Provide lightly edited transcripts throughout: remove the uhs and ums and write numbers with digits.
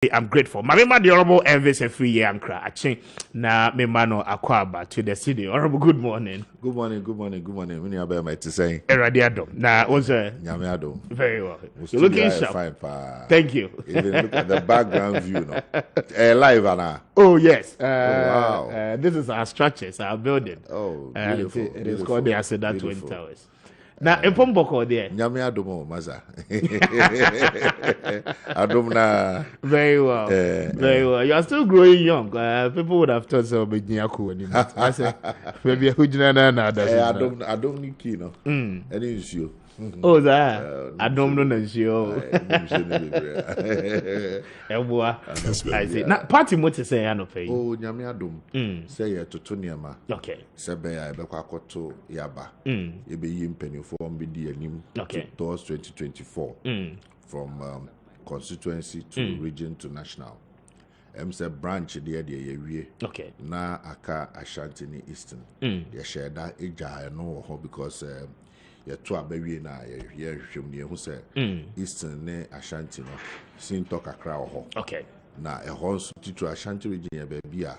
I'm grateful. My member, the Honorable Elvis Afriyie Ankrah, na member no Akwaba to the city. Honorable, good morning. Good morning. When you are to say, Eradiado. Now, Nyamiado. Very well. You're looking sharp. Fine, Thank you. Even look at the background view, no. Live, Anna. Oh yes. Wow. This is our structures, our building. Oh, beautiful. It is called the Aseda Twin Towers. Now, in Pomboko there. Nyamiado, Maza. Adomna. Very well. Very well. You are still growing young. People would have thought so. But I said, maybe a Hujana. I don't need kino. Any issue. Oh, that I don't know. I see. Now, party motor say I no pay. Oh, Nyamiadum. Say ya to Tonyama. Okay. Sebe ya ebekwa to Yaba. Ebe yimpeni for mbidi enim. Okay. Towards 2024. From constituency to region to national. Say branch there ye okay. Na aka Ashanti ni Eastern. Ye share that eja no because ye to abewie na ye hwem ne hu say Eastern ne Ashanti no sin talk akra ho. Okay. Na a horse to Ashanti region ye baby a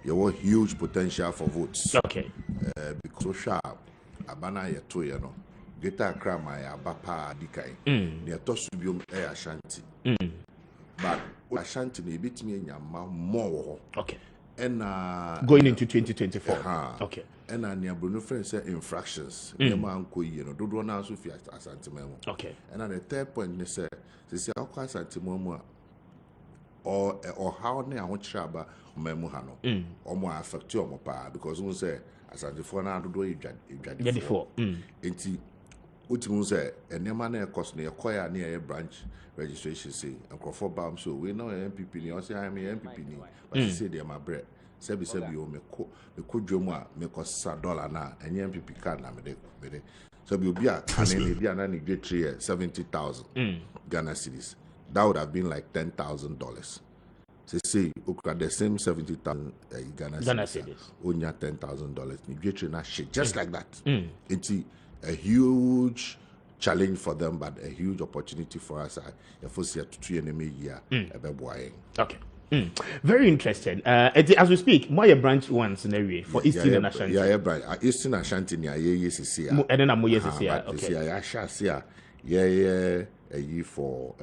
ye want huge potential for votes. Okay. Because so sharp abana ye to ye no Greater Accra my abapa dikai. Ne to subium Ashanti. But Ashanti ne bit me nyama more. Okay. And going into 2024. Okay. And near Bruno friends say infractions. Nemanko do na so fi Ashanti memo. Okay. And the third point they say Ashanti memo or how ne awon chaba memo ha no. Omo affect you omo pa because we say Ashanti for na do idwade for. Enti Utimu say enema na cost na yakoya na your branch registration say Nkrofo bam so we know MPP ni o say I am MPP ni but you say they my bread sebi o me ko dwom a me ko $1 na enye MPP card na me de so bi obi a kanene bi na ni get 70,000 Ghana cedis that would have been like $10,000 say okra the same 70,000 Ghana cedis onya $10,000 ni get na shit just like that it's a huge challenge for them, but a huge opportunity for us. Okay. Very interesting. As we speak, more branch ones in area for Eastern and Ashanti. Yeah, branch. Eastern Ashanti ni and then I'm okay. Yeah, a year for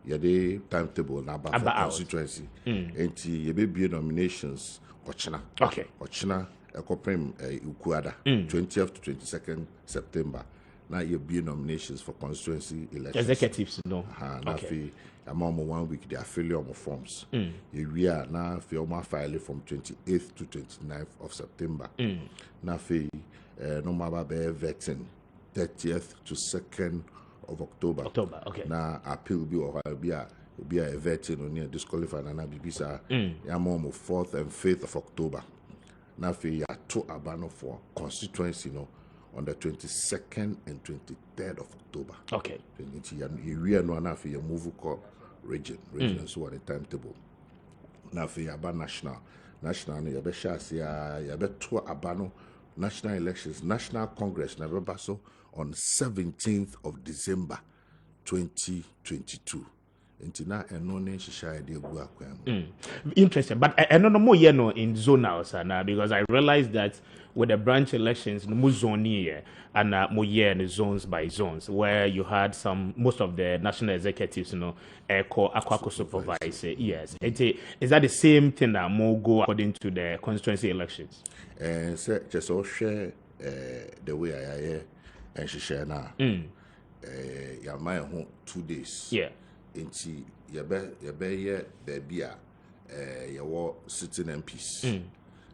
the timetable now for constituency. And you be nominations. Okay. Ekopem Ukuada 20th to 22nd September. Now you'll be nominations for constituency elections. Executives, no. Okay. I'm on 1 week, they are filling on forms. We are now filing from 28th to 29th of September. Now, no matter vetting 30th to 2nd of October. Okay. Now, appeal will be a vetting on near disqualified and Abibisa. I'm on 4th and 5th of October. Now, we are to Abano for constituency, on the 22nd and 23rd of October. Okay. We are now for your move called region, so on the timetable. Now, for your national, you be share, you be to Abano national elections, national congress, so on 17th of December, 2022. Interesting, but I don't know more in zonal now because I realized that with the branch elections, no zone here and more in zones by zones where you had most of the national executives, call Aquaco supervise. Yes, is that the same thing that more go according to the constituency elections? So just all share the way I hear and she share now. You might 2 days. Yeah. Inti yabe ye baby a yawo sitting MPs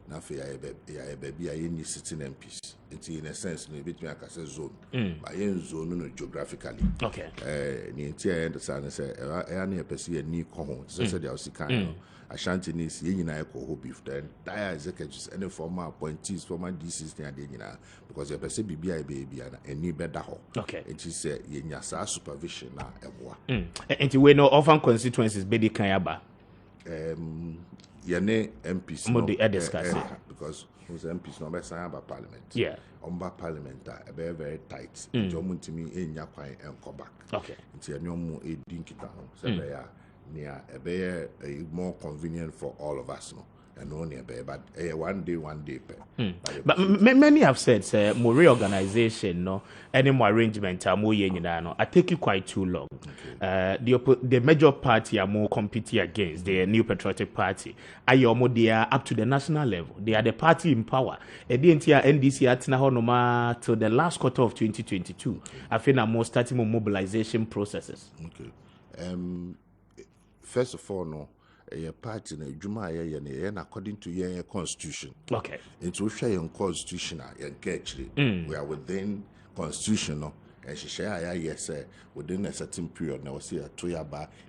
na fe ya baby a ye sitting MPs inti in a sense no bit me akase zone but ye zone no geographically okay ni inti I understand say e na person ye ni ko ho say they also can Ashanti ni ye nyina e ko ho beef then entire executives any former appointees former DCs ni ade nyina because ye person bibia e baby na any better ho okay inti say ye nya sa supervision na eboa inti we no often constituencies be di kan yaba ye ne MPs no discuss because who's MPs no be sign about parliament yeah omba parliament are very tight jomuntimi enya kwan enko back okay inti enyomu edinkita ho say be ya near a bear more convenient for all of us, no. And only a bear, but one day. But many have said, say, more reorganization, no, any more arrangement, more no, I take it quite too long. The major party are more competing against the New Patriotic Party. They are up to the national level. They are the party in power. The entire NDC at Nahonoma till the last quarter of 2022. I think I'm more starting more mobilization processes. Okay. First of all, no. A party na Juma according to your constitution. Okay. It's your constitution actually. We are within constitutional and she share yes within a certain period. Now see a 2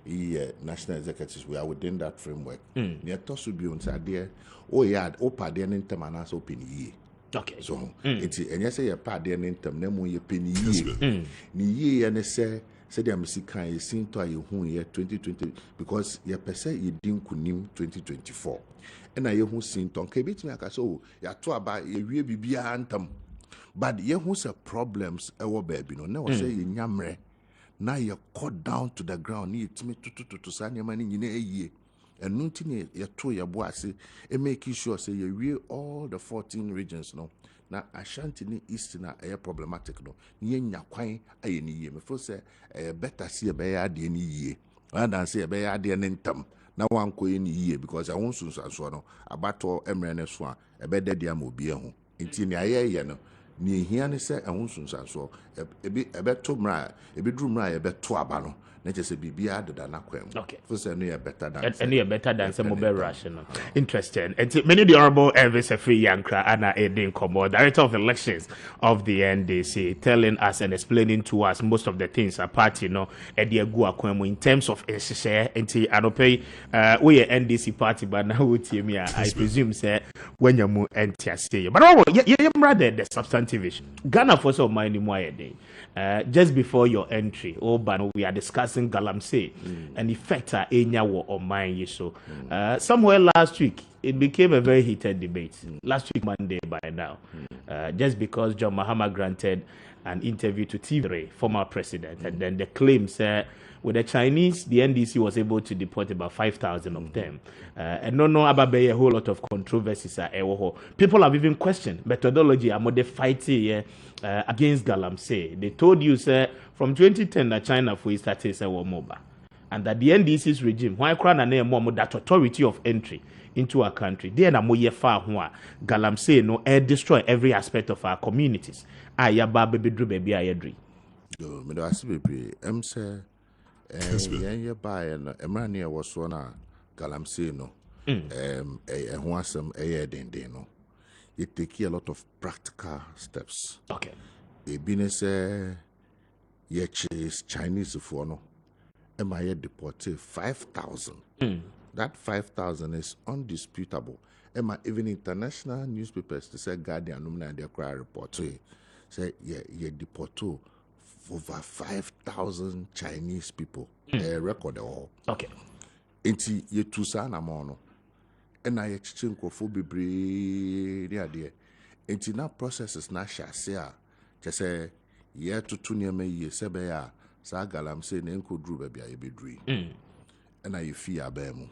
year national executives. We are within that framework. Near to be on there. Oh yeah, opa den intem anas open ye. Okay. So it's and yes a part den intem nemo ye penny ye. Ni ye and say said I'm sick kind seen to a year 2020 because ye per se ye didn't kunim 2024. And I who seen to bit me aka so ya to about ye bibia antam. But ye who's a problems ewo baby no na say ye nyamre na ye cut down to the ground ye timi to sanya mani nyine ye. And nunti ye to ye boase e make sure say ye we all the 14 regions no. Na Ashanti ni East na problematic no ye nya kwan aye ni ye me feel say better see be ya de ni ye rather than say be ya de ni ntam na wan ko ye ni ye because I won so no abato emre ne so a be de dia mo bi ho nti ni aye no ni ehia ne say ehun so e be to mra e be drum mra e be to aba no na je say bibia de da na kwam okay feel say no ye better than and you better than some mobile rational. Interesting. And many the Honorable Elvis Afriyie Ankrah Anna Edin Komo, Director of Elections of the NDC, telling us and explaining to us most of the things a party, in terms of share and anope we NDC party, but now with me, I presume say when you move NTS. But rather the substantive issue. Ghana for so mind just before your entry, we are discussing Galamsey and effect on mine. So somewhere last week it became a very heated debate. Last week Monday by now, just because John Mahama granted an interview to TV, former president, and then the claims with the Chinese, the NDC was able to deport about 5,000 of them. And no about a whole lot of controversies. People have even questioned methodology. I'm the fighting against Galamsey. They told you, sir, from 2010 that China for started say mobile, and that the NDC's regime, why crown and name that authority of entry into our country, they are more far Galamsey no destroy every aspect of our communities. Ayaba baby drew baby ayedri. Yo, me do asibe say. Yeah, by and Emrania was one Galamsey no. Who has some no. You take a lot of practical steps. Okay. A business ye chase Chinese for no. MIA deported 5,000. That 5,000 is undisputable. Even international newspapers to say Guardian Numina their cry report say ye deported over 5,000 Chinese people. Record all. Okay. Enti ye tusa na mono. And I exchange for be there. Enti na processes na shasea. Just say ye to tunia me ye sebe ya sa Galamsey na enko dru baby a yebedri. And I fear abemu.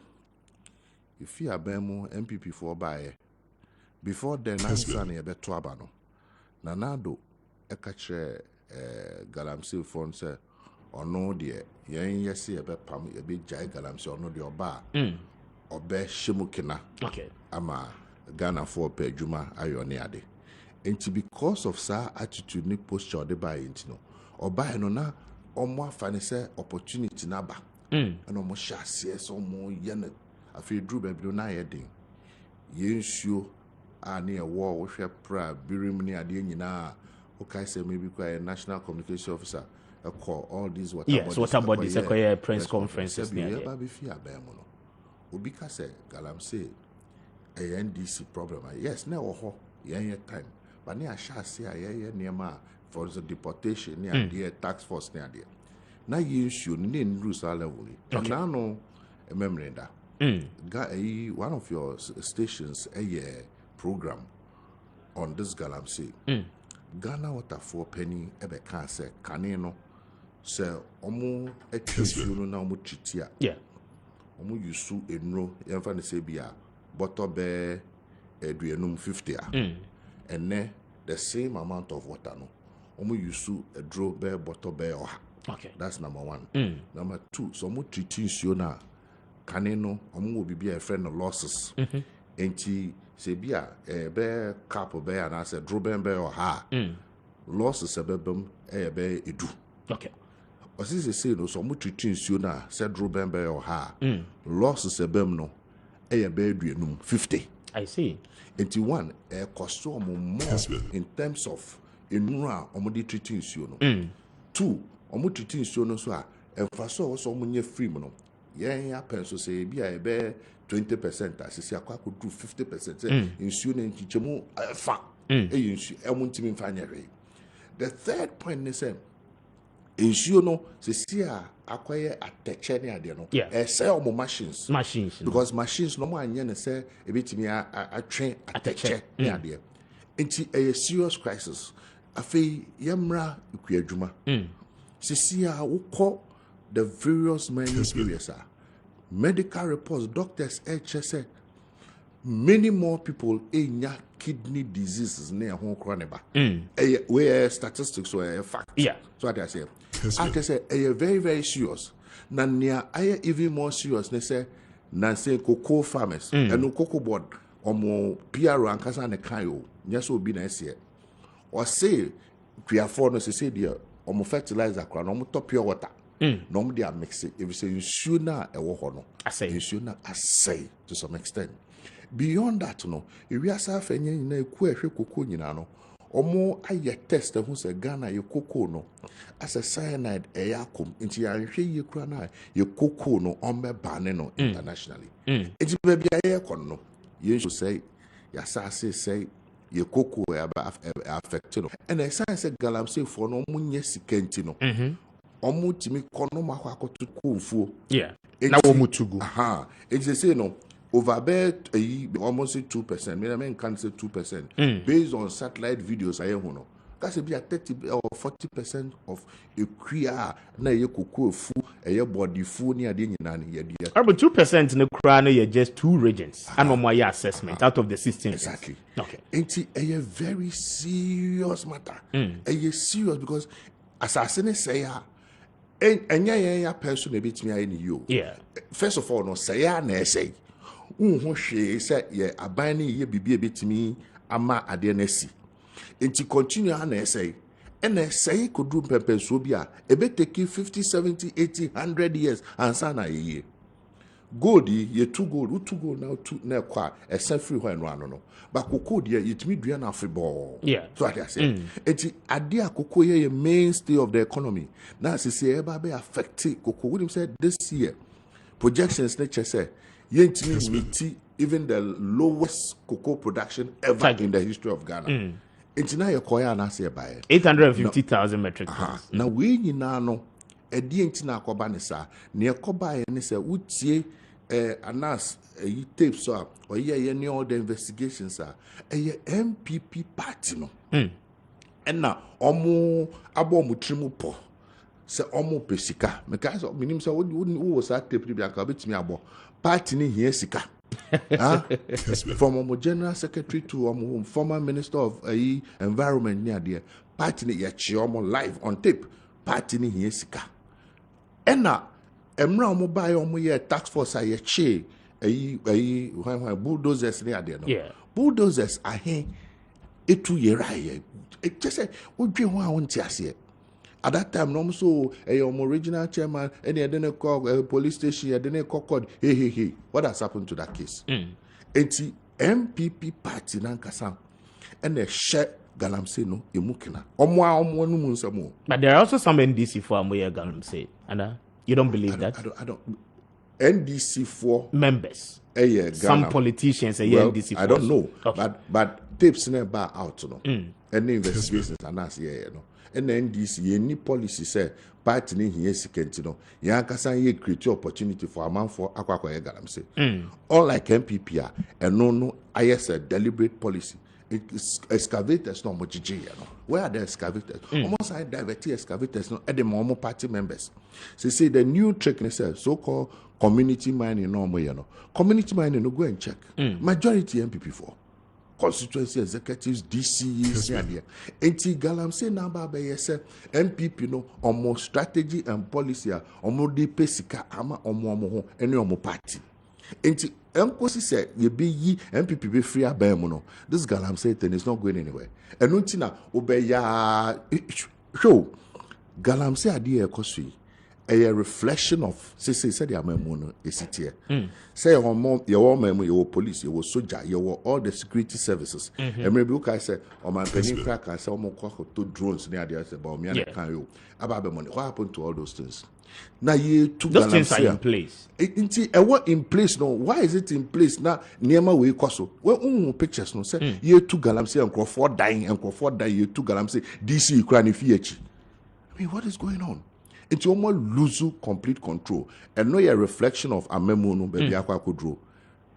You fear abemu MPP for buy. Before then answer na be to abano. Nanado ekache Galamsey phone say or no dear yen yesi ebe pam ebe jai Galamsey or no the oba obe shimukina okay ama Ghana for pe juma ayone ade enti because of sa attitude ni posture de ba enti no oba no na omo afane say opportunity na ba and omo shase so omo yen afi dru ba bi na ye den yensuo ani e wo wo hwe pra birim ni ade nyina. Okay, say maybe quite a national communication officer call all these water bodies. Yes, water bodies, a press conferences. Ubika say Galamsey a NDC problem. Yes, no ho, time. But near shall say near for the deportation near the tax force near there. Now you should name rules all level. Now no a memory that one of your stations a program on this Galamsey. Ghana water for penny ebe can say canino say omo etwusu na omo chitia yeah omo use enro yemfa ne say bia bottle be eduenum 50 and then the same amount of water no omo use a draw be bottle be oha. Okay. That's number 1. Number 2, so omo treat you na kane no omo will be a friend of losses. Enti se bia be cap be and I said draw be oha. Losses ebebem be edu. Okay. Osisi say no so omo treat you na said draw be oha. Losses ebem no be eduenum 50. I see. 81 cost more in terms of enura omodi treating you no. 2 omo treating you no so a emfaso so omo nye free no. Yen ya penso say bia e be 20% asisi akwa ko do 50% say insu na nchichemu fa insu emu ntimi mfa nyere. The third point is say insu no sisi a akwaye ateche ne ade no say omo machines because machines no mo anye ne say ebetimi atwe ateche ne ade enti a serious crisis afei yemra ikuadwuma sisi a wukọ the various many areas medical reports doctors say many more people enya kidney diseases ne ho kro ne ba where statistics were fact so I say I can say very very serious na near even more serious they say na say cocoa farmers and cocoa board omo PR ankasa ne kan o nya so obi na ese or say for no say there omo fertilizer kra no omo top pure water no omo dey mix it if say you na e wo ho no you na asay to some extent beyond that no we asa afenye na eku ehwe cocoa nyina no omo aye test who say Ghana ye cocoa no as a cyanide eyakom nti ya hwe ye kura na ye cocoa no omebane no internationally enti be bia ye kon no ye should say ya say ye cocoa affect no and the science say galamsey for no munye sikenti no omo timi kono makwa akoto kofuo na wo mutugu enti say no over bet almost 2%. Me can say 2% based on satellite videos. I know that's be 30 or 40% of a queer na ye cocoa fu a body fu near the nani. But 2% in the crown are just 2 regions. And one more assessment out of the 16. Exactly. Okay. It's a very serious matter. A serious because assassin say and ya person a bit me in you. First of all, no say na say. Hwe say ye aban ye bibie betimi ama ade na si enti continue na say and say kodru pempenso bi a ebe take 50 70 80 100 years ansa na ye gold ye 2 gold now 2 na kwa esa free ho eno ano no ba kokoo de yetimi dua na afeball so I say enti ade akoko ye mainstay of the economy na sisi e ba be affect kokoo we say this year projections nature say yentimi meet even the lowest cocoa production ever in the history of Ghana. It's now your koya na say by 850,000 metric tons. Now we nyina no edi entina akoba ne sa ne akoba ne say utie anas tapes so or ye ne all the investigations MPP party no. And now omo abo mutrimu po se omo pesika because minim say wo was that tape bi aka betimi abo party ni here sika from general secretary to former minister of environment near there party ni ye chi live on tape party ni here sika ena emra omo buy omo ye tax force ye chi bulldozers near there no bulldozers ahe etu ye right it just say odwe ho a wonti ase. At that time, no so a original chairman, and he didn't call police station, he didn't call code. Hey. What has happened to that case? It's MPP party nankasa, and they share galamsey no emukina. But there are also some NDC for Amoya galamsey, and you don't believe that? I don't. NDC for members. Some politicians say NDC for. I don't know, okay. But tapes never out no. And the investigations are not here, no. And NDC any policy say party ni here sikenti no ya kasa ye create opportunity for a man for akwa galamsey unlike MPP and no IS a deliberate policy. It is excavators no mojiji no where are the excavators almost I divert excavators no at the momo party members. So say the new trick say so called community mining no mo no community mining no go and check majority MPP for constituency executives DCs and enti galamsey na ba be say MPP no omo strategy and policy omo de pesika ama omo ho ene omo party enti enkosi say ye be yi MPP be free abam no this galamsey thing is not going anywhere enunti na obeya show galamsey ade ekoso a reflection of said the Amamuno is it here. Say your memo, your police, your soldier, your all the security services. And maybe you can say, or my penny crack, I saw more two drones near the other about me and can you about the money. What happened to all those things? Now you took those things are in place. What in place no? Why is it in place now? Near my way, Koso. Well, pictures no say you took Galamsey and Crawford dying and Crawford die. You took Galamsey DC Ukraine FH. I mean, what is going on? It's almost lose complete control. And no a reflection of Amemo no baby akwa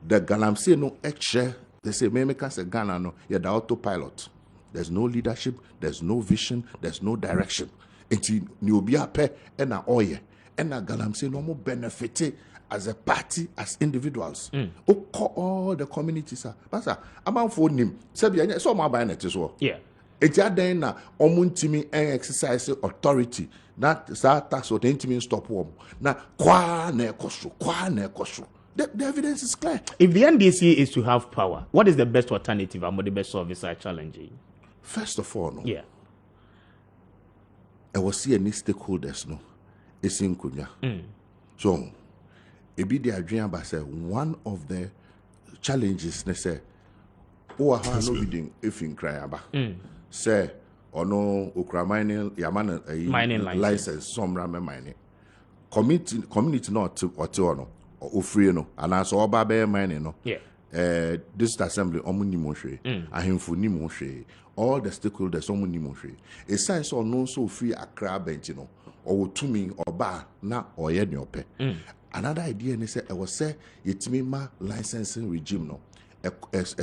the galamsey no extra. They say me can say Ghana no the autopilot. There's no leadership, there's no vision, there's no direction. It's ni obi ape and na oye. And na galamsey no more benefit as a party, as individuals. All the communities are. But I'm out for him. Sebi so my bayonet as well. Yeah. It's then na omuntimi exercise authority. That tax or the stop warm. Now, the evidence is clear. If the NDC is to have power, what is the best alternative among the best service are challenging? First of all, no. Yeah. I was see any stakeholders, no. It's in Kunya. So, it be the idea about say one of the challenges, they say, oh, I have no bidding if in Krayaba. Say, or no okra mining yamana mining license some ramen mining community not or no or free no and as all babe mining no this assembly omunimoshe ahemfu nimoshe all the stakeholders omunimoshe a sense or no so free Accra bench no or to me or bar na or ye nyope another idea ni say I was say yetimi ma licensing regime no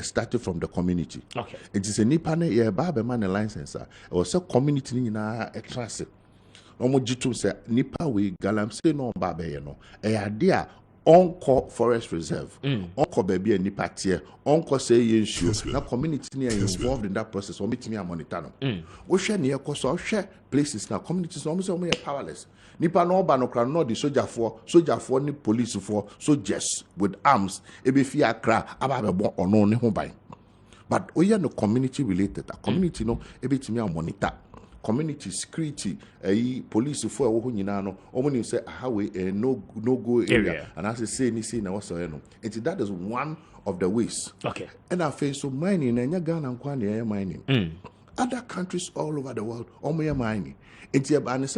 started from the community. Okay. It is a nipane ye babe man a license. It was a community in a trust. No more jitu say nipa we galamsey no babe no. A idea onko forest reserve. Onko baby a nipa tier. Onko say yen na community ni involved in that process. O meet me a monitor no. We share near koso share places now. Communities no say powerless. Nipa no ba no kra no the soldier for ni police for soldiers with arms ebe fi Accra aba be ono ne ho ban but oya no community related community no ebe timi a monitor community security police for wo nyina no omo ni say we no go area and as say ni say na wo so no it that is one of the ways. Okay. And I face so mining na nya Ghana nkwa na mining other countries all over the world omo mining. It's a mining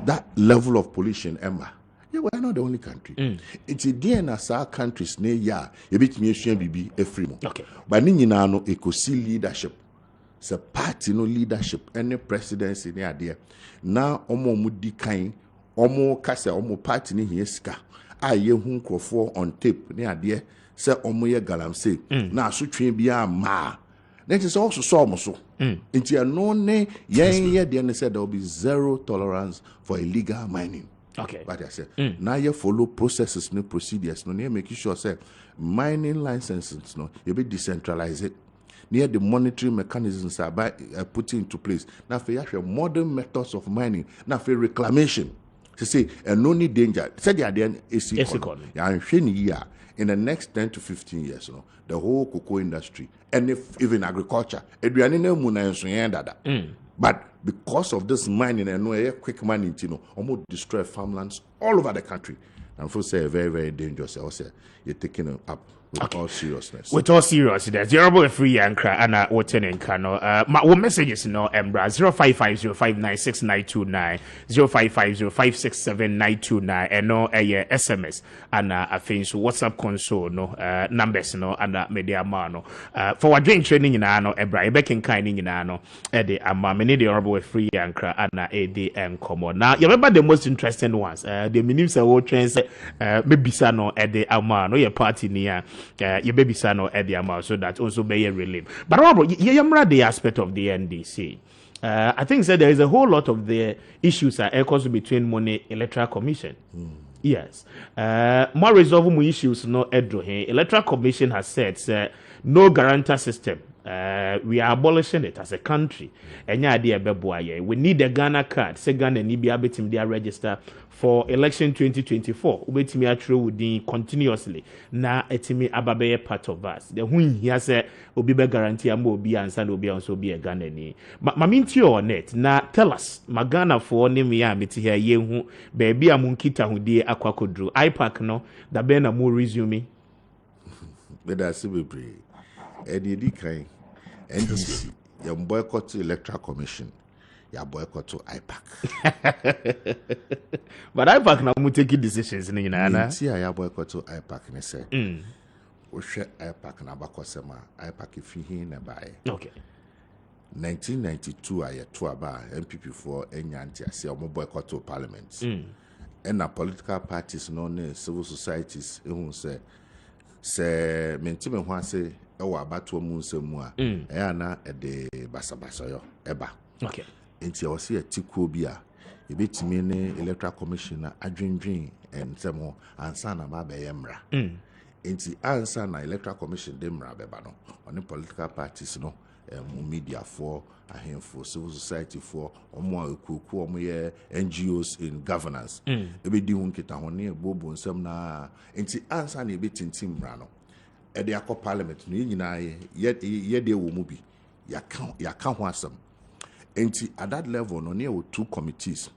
that level of pollution, Emma. Yeah, we're not the only country. It's a DNA our countries near ya, a bit me BB a free. Okay. But Nina no ecosi leadership. It's a party no leadership, any presidency near there. Now omo mudi kain, omo kasa omo party ni hieska. Ye hun crofo on tape near there. Say omo ye galamsey. Now so train biya ma. That is also so. Into a no they said there will be zero tolerance for illegal mining. Okay. But I said now you follow processes, no procedures, no making sure say mining licenses no you be decentralize it. Near the monitoring mechanisms are by put into place. Now for actual modern methods of mining, now for reclamation. To say and no need danger. Said the idea is in the next 10 to 15 years, you know, the whole cocoa industry and even agriculture, but because of this mining and no quick mining, you know, almost destroy farmlands all over the country. And for say very, very dangerous. I say you're taking it up with all seriousness. With all seriousness, Elvis Afriyie Ankrah and what's in Kano. What messages no Embra 0550596929 0550567929 and no SMS and I think so WhatsApp console no numbers no and media mano for what drink training in ano Embra back in kind in ano the many the Elvis Afriyie Ankrah and ADM common. Now you remember the most interesting ones the ministers are trends maybe no at the amano your party near your baby son or Eddie Amal, so that also may relief. But Robert, you the aspect of the NDC. I think that there is a whole lot of the issues that echoes between money electoral commission. Yes. More resolve more issues no edro here. Electoral commission has said no guarantor system. We are abolishing it as a country. We need a Ghana card. Say Ghana need be able to register for election 2024. Ubetimi atro within continuously. Na etimi ababeye part of us. The when he has a obi be guarantee amo obi ansa obi also be a Ghana ni. Maminti on it. Na tell us, Magana for name ya meti here ye hu baby amunkita hudi akwakodru. IPAC no da be na mo resume. Beda sibe Eddie Kai, NDC, you boycott to Electoral Commission, you boycott to IPAC. But IPAC now will take decisions in Nana. See, I boycott to IPAC, and I say, we share IPAC na bakosema, IPAC if he nearby. Okay. 1992, I had two about MPP for Enyanti, I say, I'm boycott to Parliament. And the political parties, known civil societies, who say, mentime ho say ewo abato mu nsemu a na de basabasa yo eba okay enti o se atikuo bi a ebetimi ne electoral commission na adwendwen ensemo ansa na ba be yemra enti ansa na electoral commission de mra beba no on political parties no media for ahemfo civil society for omo akuku omo ye NGOs in governance ebedi hu nkita ho ne bobo nsem na enti ansa na ebetintim mra no e de akọ parliament no nyina ye de wo mu bi ya ka ho asem enti at that level no ne two committees,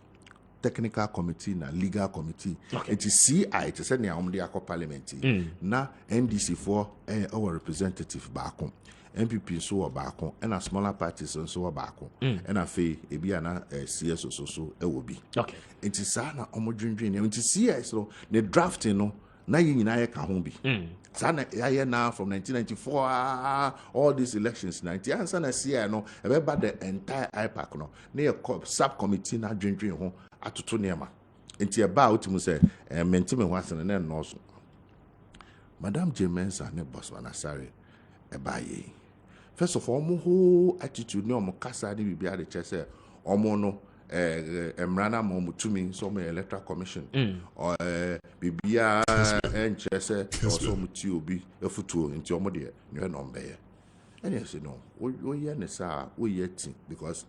technical committee na legal committee. Enti CI to say na de akọ parliament na NDC for our representative baako MPP so wa baako and a smaller parties so wa baako and a fe ebi ana CS so ewo bi. Okay. Enti sa na omodwendwen enti CI so ne drafting no na yin nyina ye ka ho bi. Sa na ya na from 1994 all these elections 90 answer na CI no about the entire IPAC no na subcommittee na dwendwen ho atoto nema. Enti e ba otimu say mentime ho asene na no so. Madam Jemensa ne boss Wanasare e ba ye. First of all, my whole attitude no kasa ni bibia de chese omo no emrana mo to me so my electoral commission or bibia en chese also muti obi efutuo nti omo de no number ye. And you say no, we ye ne sa we yet because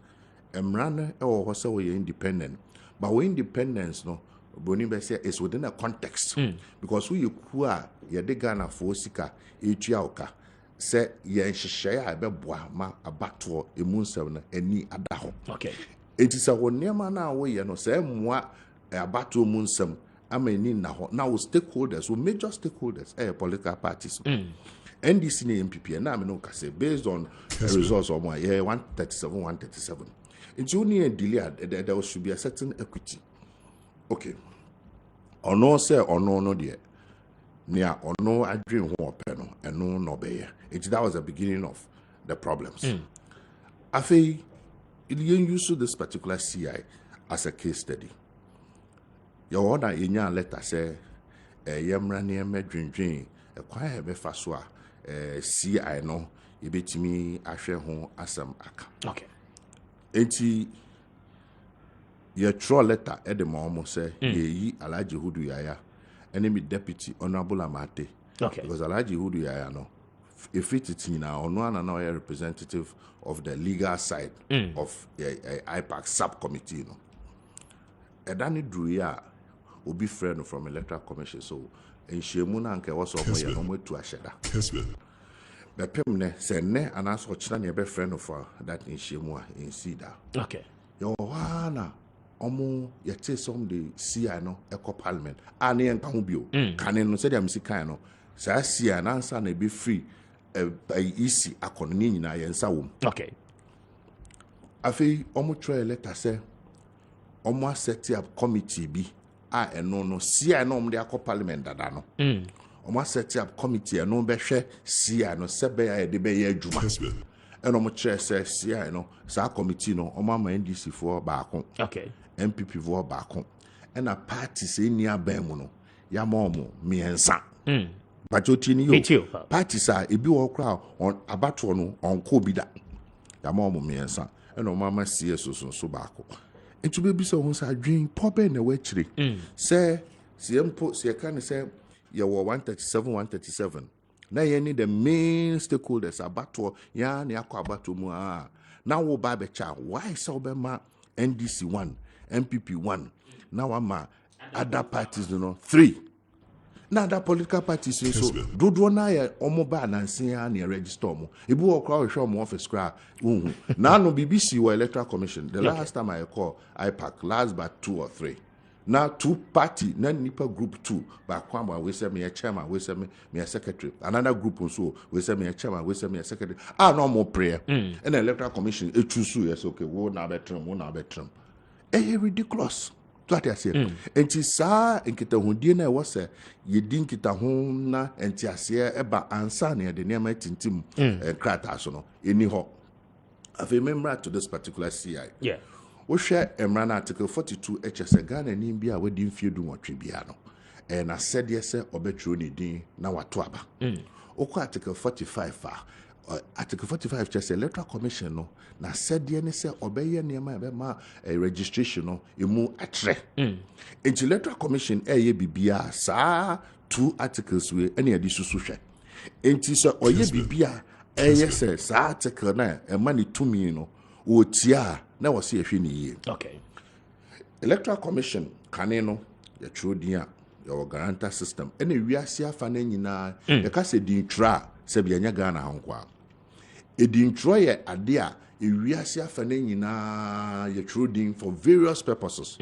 emrana e wo so we independent. But we independence no Boni be say is within a context because we ku a ye de Ghana for sika etua oka se ye nhyehyɛ a bɛboa ma abato emu nsɛm no ani ada ho. Okay. Enti sɛ wo nneɛma na wo ye no sɛ mmoa abato mu nsɛm ama ani na ho. Now stakeholders, we major stakeholders political parties. NDC ne MPP na me no ka say based on the results of my 137. Enti only a delay there should be a certain equity. Okay. Ono say ono no there. Nia ono adwin ho ope no eno no be ye. That was the beginning of the problems. Afei, you use this particular CI as a case study. Your order in your letter say, yemra ne medwindwin, kwai be fa so a CI no, yebetimi ahwe ho asam aka. Okay. Enti your throw letter at the moment say, ye Alhaji Hudu Yaya, enemy deputy honorable Amate. Okay. Because Alhaji Hudu Yaya no. If it's now on one another representative of the legal side of IPAC subcommittee, no. Edani Druya will be friend from electoral commission. So in Shemuna and also no more to Asheda. Kessben. The Pemne said ne and ask what China be friend of that in Shemua in Cedar. Okay. Your wana omo yete some the CI no eco parliament. Ani en kahubio. Canin said I'm sikano. Sa CI and answer ne be free. Easy akoni nyina ye nsa wom. Okay. Afei omo try letter say omo set up committee bi a eno no CI no omo de akọ parliament dada no. Omo set up committee eno be hwe CI no sebe ya de be ye adwuma. Eno omo try say CI no sa committee no omo ama NDC for baako. Okay. MPP for baako. Na party say ni abamu no ya ma omo miensa. Bajotini yo parties are ebi wo kra on abato no on ko bi da ya ma omo miensa and no mama see so back. And to be so once I drink pop in the way tree. Say, see, I can say, you were 137, 137. Now you need the main stakeholders abato ya ne akwa abato mu a now wo ba be cha why so be ma NDC 1 MPP 1 now ama other parties 3 now that political parties so dodo na ya omo ba nansen ya na register omo ebu wo kwa hwe omo office kra now no BBC or electoral commission the last time I call IPAC last but 2 or 3. Now 2 party, na nipa group 2. But kwamba we say me a chairman, we say me a secretary. Another group also we say me a chairman, we say me a secretary. No more prayer. And the electoral commission it choose yes okay. We na betram. Ridiculous. What I say. Enti sa enkita hundie na we say ye din kita ho na enti ase eba ansa na de nema tintim krata so no eni ho. I remember to this particular CI. Yeah. We share Emran article 42 HS Ghana Nimbia we din fie du nwotwe bia no. And I said yes obetro ni din na wato aba. Oko article 45 article 45 just electoral commission no na said ye ne se obeye niam be ma registration no emu atre. Electoral commission ye bibia sa 2 articles we ene adi susu hwe. Enti so oye bibia yes sa article na e ma ni tumi no otia na wasi ehwe ni ye. Okay. Electoral commission kaneno ya trodia ya guarantor system ene wiase afa na nyina ya ka se din tra se bia nya Ghana hankwa. Edin tro ye ade a wiase afa na nyina ya trodin for various purposes.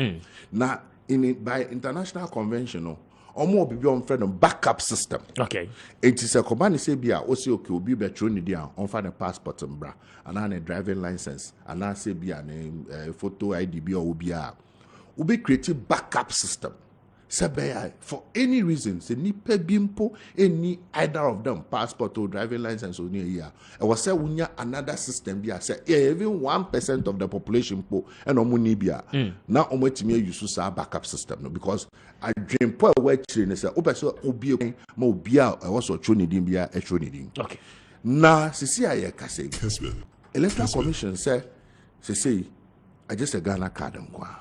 Na by international convention no omo obibi on friend backup system. Okay. It is a command say bia o say okay obi be tro ni dia on fa the passport mbra and na driving license and na say bia na photo ID bi o bia we create backup system. For any reason, say nipa bimpo any either of them passport or driving license or near here. I was say unya another system be say even 1% of the population po and omuni bia. Now ometimi use sa backup system no because I dream po we chire say opeso obi ma obi a was so choni din bia e choni din. Okay. Na sisi aye kase. Kessben. Electoral Commission say I just a Ghana card nkwa.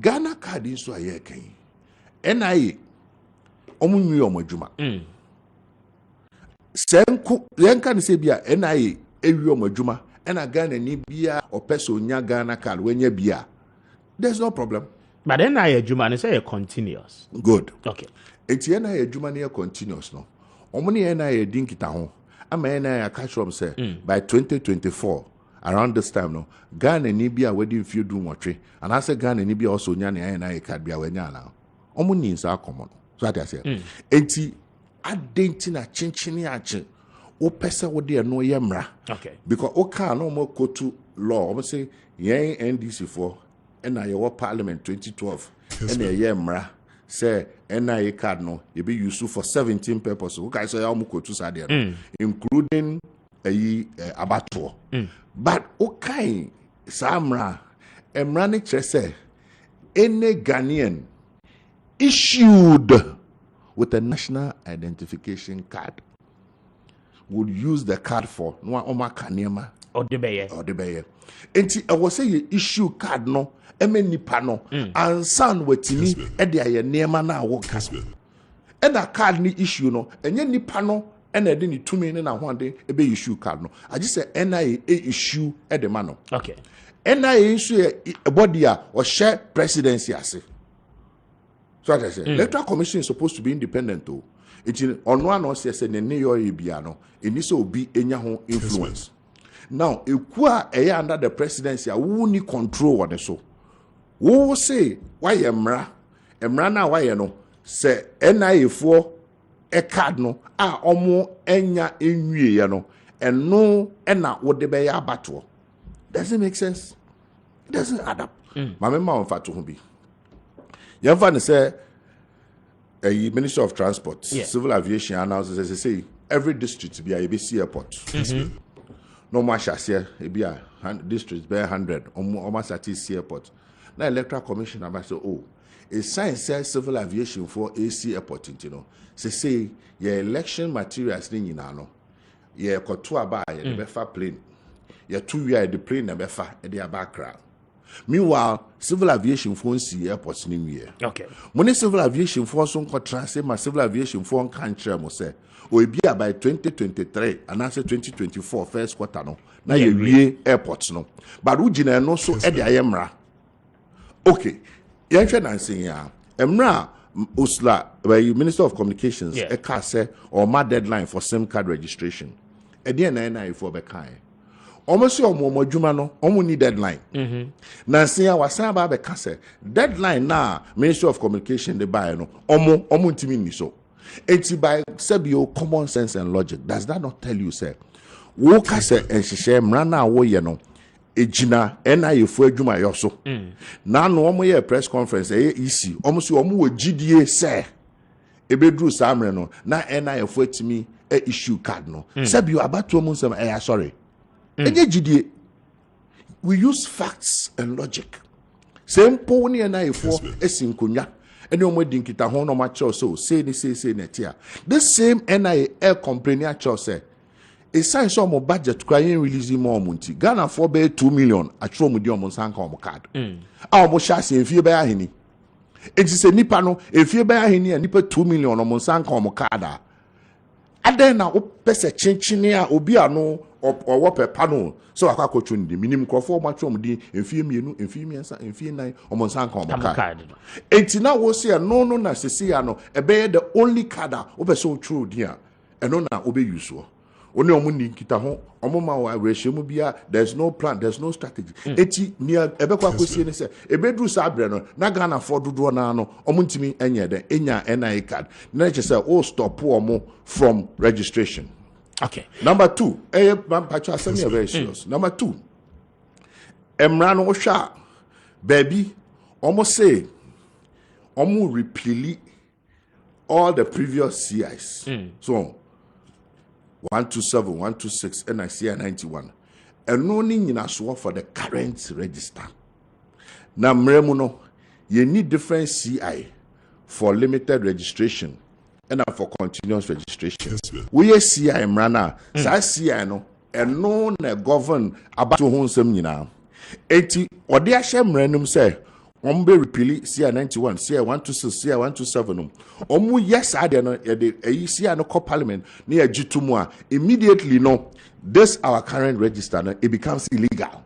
Ghana card nso aye kan. NIA omunwi omadwuma senku yenka ne se bia NIA ewi omadwuma na Ghana ni bia opeso nya Ghana card wenya bia there's no problem but NIA adwuma ne say continuous. Good. Okay. Eti NIA adwuma ne continuous no omune NIA din kita ho ama NIA catch from say by 2024 around this time no Ghana ni bia wedi mfie du nwotwe and I say Ghana ni bia also nya ne NIA card bia wenya na omuni nsa common so that I say enti adenti na chinchini ache o pese wo de no ye mra okay because o ka no mo kotu law o say yen NDC for na ye wo parliament 2012 na ye mra say NIA card no ye be used for 17 purposes o ka say ya mo kotu sa de no including abato but o kai sa mra emra ne kire say any Ghanaian issued with a national identification card would use the card for no oma kanema or the beye enti I was say issue card no nipa no and san watimi e de aye nema na wo Kessben and that card ni issue no enye nipa no e na de ni tumi ne na hwande e be issue card no I just say NIA issue e de ma no okay NIA issue e body a o share presidency ase. So I say, electoral commission is supposed to be independent though. It is on one or say ne New Biano, it needs to be any influence. Now, if we are under the presidency, who need control on the so. Who say why emra na why no say NIA for a card no omo enya enwie ya no and no na what the be battle. Doesn't make sense. It doesn't add up. My member on fat to be. Yamfan say a Minister of Transport, Civil Aviation announces they say every district be a ABC airport. No more shall be a district by 100 almost at AC airport. Now electoral commission about say a sign says civil aviation for AC airport you know. Say your election materials ni nyina no. Ye koto aba ye befa plane. ya 2 year the plane na befa e dey Accra. Meanwhile, civil aviation phones see airports in year. Okay. When civil aviation force on contrast, my civil aviation phone country say, we be by 2023 and I say 2024 first quarter no. Now you airports no. But we no so at the Emra. Okay. You can say ya. Emra Usla, where you Minister of Communications, a car say or my deadline for SIM card registration. At the end for the kind. Almost your more juma no, need deadline. Nancy, I was saying about the case. Deadline now, Ministry of Communication, the buy no, timini so. It's by Sebio common sense and logic. Does that not tell you, sir? Wo kase and she mrana wo ye no. Ejina ena yefu adwuma yoso. Na no omo ye press conference EC. Omo so omo wo GDA say. Ebedru samre no na ena yefu atimi issue card no. Sebio abatu omo nsem sorry. We use facts and logic. Same pony and I for esinkunya. And no more dinkita hon ma cho so say netia. This same NIA air complaining cho say. A sign some more budget crying releasing more munti. Ghana for be 2 million at Tromudium on Sanka card. Our Moshasi if you bear hini. It is a nipano if you bear hini and nipper 2 million on Monsanka card. And then now pese chinchinia obiano or what per panel. So I can't coach the minimum for much from the infirmian, infirmian, 9 or Monsanka card. And now we'll see a no necessiano, a bear the only card over so true, dear, and no now obey you. Only omundi kita omoma wa rehemu bia there's no plan, there's no strategy. Eti near ebekwa kwesi ne se ebedru sabre no na Ghana for dodo na no omuntimi enye de enya NIA card na che say o stop omo from registration. Okay. Number 2, pacho asemi very serious. Number 2, emra no hwa baby almost say omo repeal all the previous CIs. So 127, 126, and I see 91. And no need for the current register. Now, Mremuno, you need different CI for limited registration and for continuous registration. We are CI Mrana, CI no, and no govern about to home some now. 80 or the Ashem Renum say. Ombe repeal CI 91, CI 126, CI 127. Omu yes I no CI no call parliament near Jitumwa. Immediately no, this our current register no, it becomes illegal.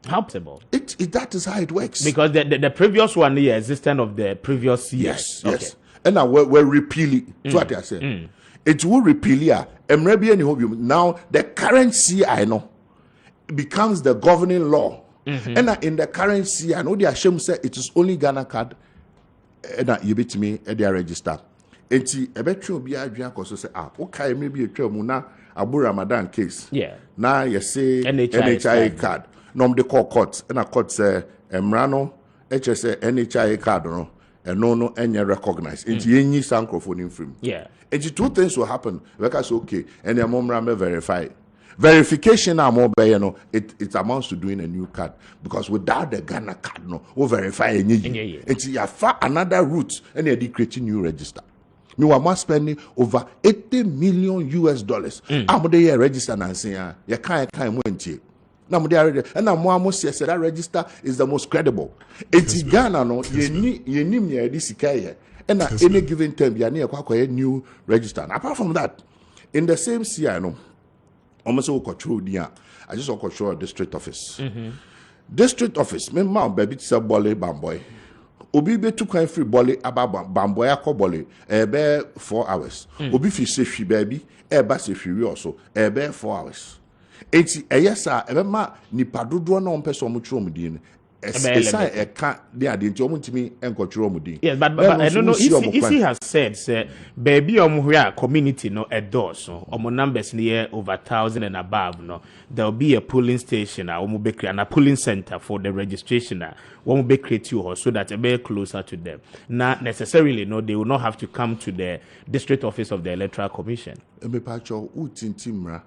How possible? That is how it works. Because the previous one the existence of the previous CI. Yes. And now we're repealing. That's what I said. It will repeal here. Now the current CI no becomes the governing law. And in the currency, I know the Hashem said it is only Ghana card. And you beat me at their register. And see, a better be a drink also say, okay, maybe a Muna Abu Ramadan case. Yeah. Now you say NHIA card. No, they call court. And a court say, Emrano, HSA, NHIA card, no, and no, any recognized. And you need some microphone film. Yeah. And 2 things will happen. Because okay, and the mom verify. Verification it amounts to doing a new card because without the Ghana card we verify it's another route and they creating new register. We are spending over $80 million. I'm there register and say you can't went here. Now and I'm almost say that register is the most credible. It's Ghana no you need this and at any given time you need a new register. Apart from that, in the same CI almost all control there. I just control district office. District office, me ma baby say bole bamboy. Obi be too kind free bole aba bamboy akọ bole be 4 hours. Obi fi say fi baby ba say fi also be 4 hours. Enti yes sir e be ma nipa dodo na on person mo tro mo din. Esa e ka dey ade nti omo ntimi encontrol mo din. Yes, but I don't know if he has said say baby omo community no so omo numbers near over 1,000 and above no there will be a polling station omo be create and a polling center for the registration omo be create you so that be closer to them. Not necessarily no they will not have to come to the district office of the electoral commission. Me pacho utintimra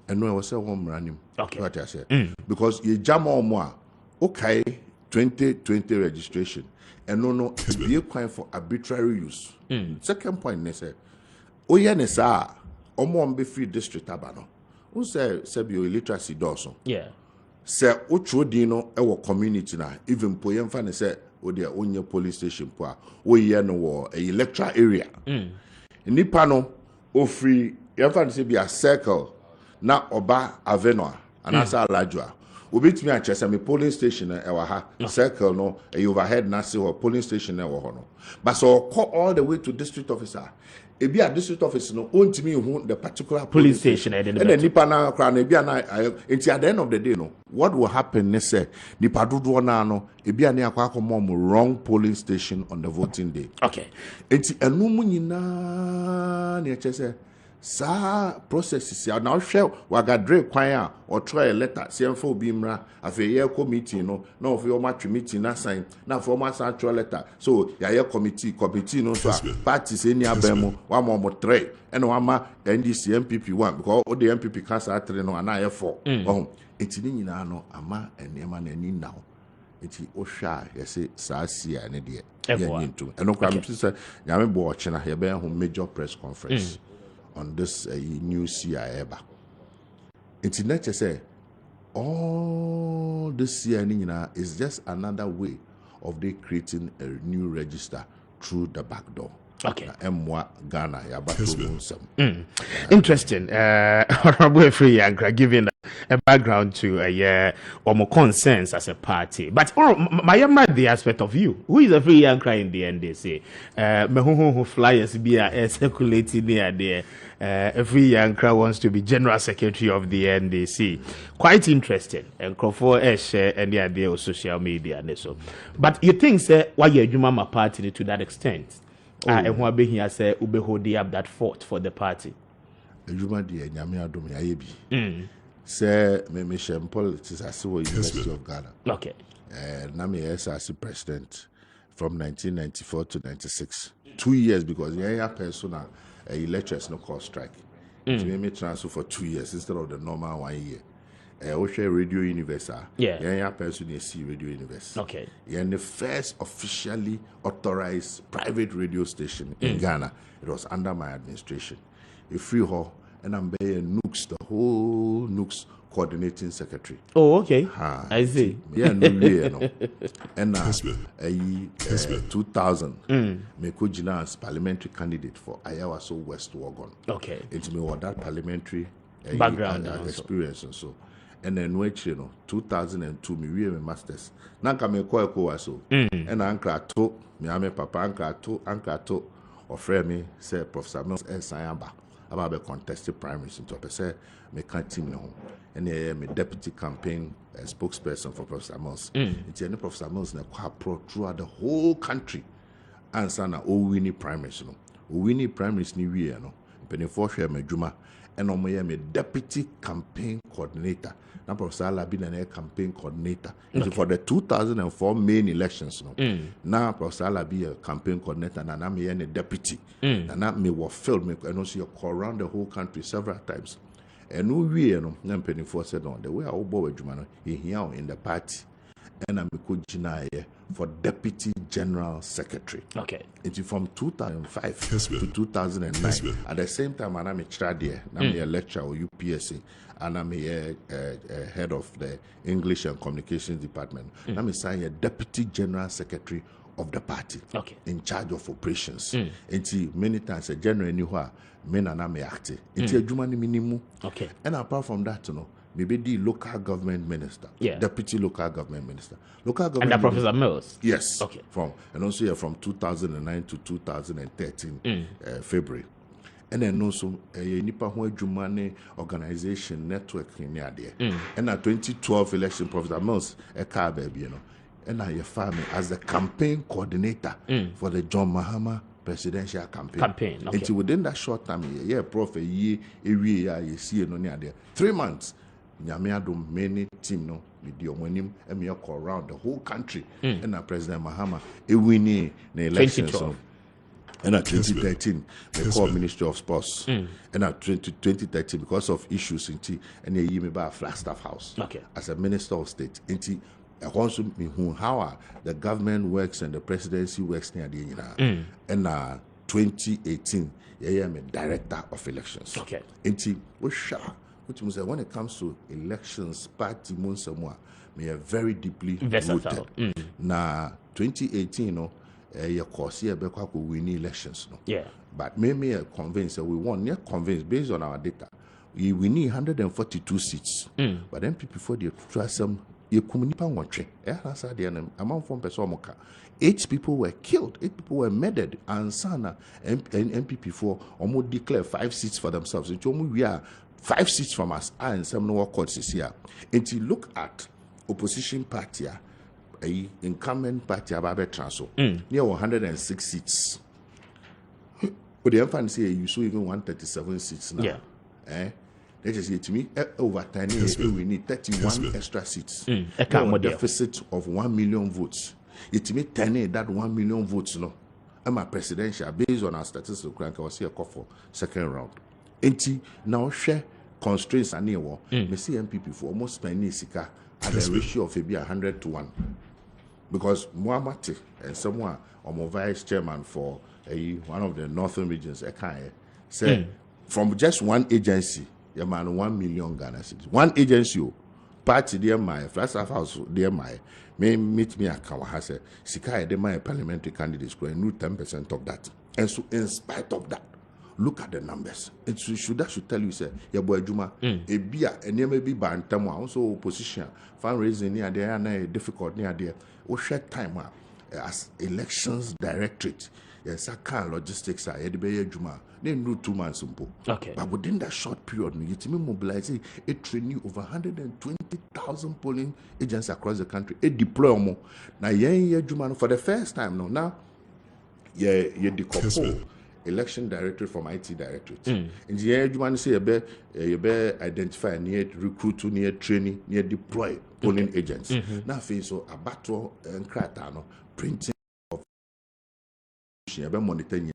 eno e wo say wo mra nim. Okay. What I say because ye jam omo okay, 2020 registration. And no, be a coin for arbitrary use. Second point, they say, oh, yeah, Nessa, Omo be free district abano. who say bio illiteracy doso. Yeah. Say ucho dino ewo community na even po yemfa ne say o de onye police station po a wo ye no wo a electoral area. Nipa no ofri yemfa ne say be a circle na oba avenoa anasa alajua. Obit me a chesa me polling station ewa ha circle no a overhead na say or polling station ewa ho no. But so call all the way to district officer. E be a district office no ontimi hu the particular police station and then nipa na kra na be na until at the end of the day no what will happen is say nipa dodo na no e be na akwa mom wrong polling station on the voting day. Okay. Enti enu mu nyina na chese sa processes ya na hwe wagadre kwan a or try a letter CM4 obi mra afeye committee no na of your match meeting na sign na formal central letter so ya committee no so parties any abemo one more 3 and one ma NDC MPP 1 because all the MPP cancer 3 no na 4 enti ni nyina no ama enema na ni now enti ohwa yesi sa sia ne de ya nyintu eno kwa mtisa nyame bo ochena ye be ho major press conference on this new CIA. It's not just say all this CIA is just another way of they creating a new register through the back door. Okay. Ghana. Interesting. Honorable Afriyie Ankrah giving a background to or more concerns as a party. But my the aspect of you. Who is Afriyie Ankrah in the NDC? Who flyers be circulating near there. Afriyie Ankrah wants to be General Secretary of the NDC. Quite interesting. And Crawford share any idea of social media and so. But you think, sir, why you Juma party to that extent? And who be here say ube holding up that fort for the party. Juma di nyame adom ya yebi. Say me shem politics as University of Ghana. Okay. Na me as president from 1994 to 96. 2 years because yeah persona electors no call strike. To me transfer for 2 years instead of the normal 1 year. Radio Universal. Yeah, person see Radio Universal. Okay. Yeah, the first officially authorized private radio station in Ghana. It was under my administration. A free hall, and I'm being Nooks, the whole Nooks coordinating secretary. Oh, okay. I see. Yeah, no. And 2000, me kujina as parliamentary candidate for Ayawaso West Wagon. Okay. It's me what that parliamentary background experience and so. And then which 2002 me we masters. Nanka me ko so. And Ankrah to me ame papa Ankrah to offer me say Professor Mills Sayamba about be contested primaries into say me can team no. And me deputy campaign spokesperson for Professor Mills. It's any Professor Mills na kwa pro throughout the whole country. Answer na o winning primaries no. O winning primaries ni we no. Penifo hwe me dwuma. And me deputy campaign coordinator. Now Professor Alabi na campaign coordinator. For the 2004 main elections. Now Professor Alabi a campaign coordinator and I'm a deputy. And that me was filled me and also you around the whole country several times. And we no penny for said on the way I obo Jumano here in the party. And I'm a for Deputy General Secretary. Okay. It's from 2005 to 2009. At the same time, I'm a trader, I'm a lecturer or UPSC, and I'm a head of the English and Communications Department. I'm a Deputy General Secretary of the party. Okay. In charge of operations. And many times a general anywhere, men and I'm active. It's a Jumani minimum. Okay. And apart from that, maybe the local government minister, deputy local government minister, local government. And Professor Mills. Yes. Okay. And also from 2009 to 2013 February, and then also a nipa who Jumane organization network in there. And at 2012 election, Professor Mills a car baby, and I family as the campaign coordinator for the John Mahama presidential campaign. Okay. And within that short time, prof a year, you see no near there. 3 months. Nyamiado many team no with the omonim and me call around the whole country and President Mahama winning the elections and at 2013 they call Ministry of Sports and at 2013 because of issues in T and they me by a Flagstaff House as a Minister of State in T also how the government works and the presidency works near the and 2018 I'm a Director of Elections in T which means that when it comes to elections, party Munsamo, me are very deeply versatile. rooted. Na 2018, no, your course here, Bekwa could win elections, no. Yeah. But me convinced that we won. Near convinced based on our data, we need 142 seats. But then people before they try some. You communipa watching. That's how they are. Among from Pesomoka, 8 people were killed. 8 people were murdered. And Sana and MPP for almost declare 5 seats for themselves. It's almost we are 5 seats from us. And some no courts is here. And to look at opposition party, a incumbent party about transfer near 106 seats. But the infant say you saw even 137 seats now. Yeah. Let us say to me, over 10 years, we need 31 extra seats. A deficit of 1 million votes. It me 10 that 1 million votes, no. I'm a presidential based on our statistical rank. I was here for second round. And now share constraints and near war. Me see MPP for almost spending sika at a ratio of maybe 100 to 1. Because Muhammad and someone or my vice chairman for one of the northern regions, said from just one agency, your man 1 million Ghana cedis. One agency, party dear my first house dear my may meet me at Kawahase, Sika de my parliamentary candidates growing new 10% of that. And so in spite of that, look at the numbers. It should tell you, say, your boy Juma, a beer, and you may be bantam, also opposition, fundraising near there, difficult near there, or share time as elections directorate. Yes, I can logistics are Edibeye Juma. They do 2 months. Okay. But within that short period, you to mobilize a training over 120,000 polling agents across the country. A deploy more. Now, Juma for the first time now, decouple election directorate from IT directorate. And the Juma say you be identify near recruit to near training, near deploy polling agents. Now, so a battle and Ankrah printing of monitoring.